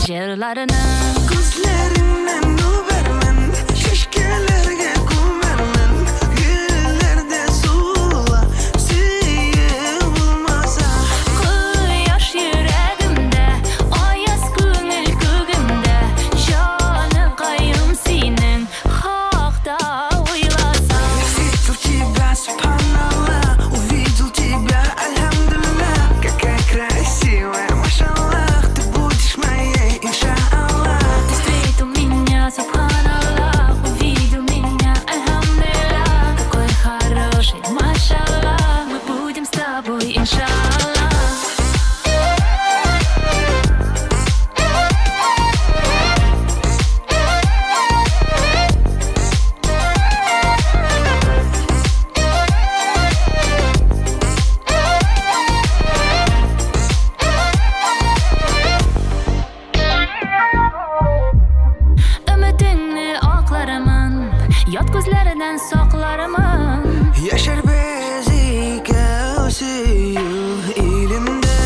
jırlarını. Gözlerinden nubermen, şişkelerge kumermen. Güllerde sula, süyü bulmasa. Kıyaş yüreğimde, ayaz köngül kөгümde. Canı kayım senin, hakta oylasam. Увидел тебя, субханаллах, увидел тебя, альхамдулиллах. Какая красивая, машаллах, ты будешь моей, иншаллах. Ты встретил меня, субханаллах, увидел меня, альхамдулиллах. Какой хороший, машаллах, мы будем с тобой, иншаллах. Ümitini aklarımın, yat gözlerinden saklarımın. Yaşar bezike o süyü elimde.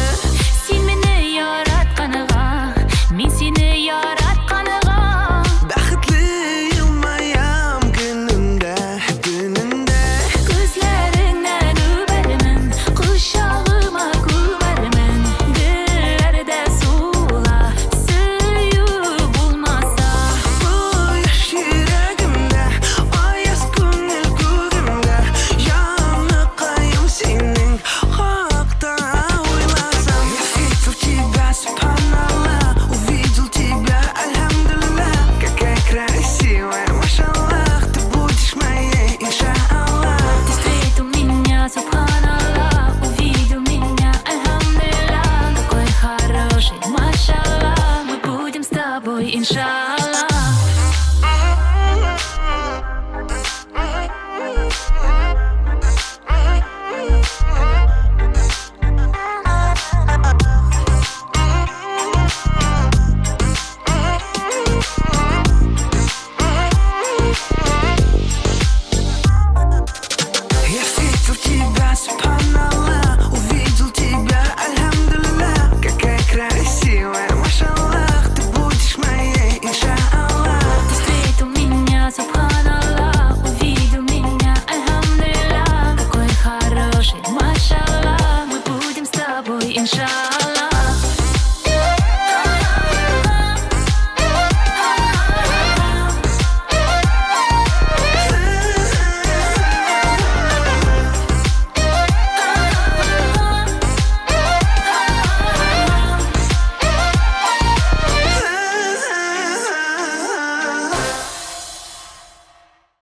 Sen meni yaratkanıga, men seni yaratkanıga. Baxtli yılmayam gününde, gününde. Gözlerinden öperimin, kuşağıma gömerimin. Dillerde sula, suyu bulmasa. Bu yaş yüreğimde, ayaz köngül kөгümde. Yanı kayım senin, hakta oylasam. Увидел тебя, субханаллах, увидел тебя, альхамдулиллах. Какая красивая, машаллах, ты будешь моей, иншаллах. Ты встретил меня, субханаллах, увидел меня, альхамдулиллах. Какой хороший, машаллах, мы будем с тобой, иншаллах.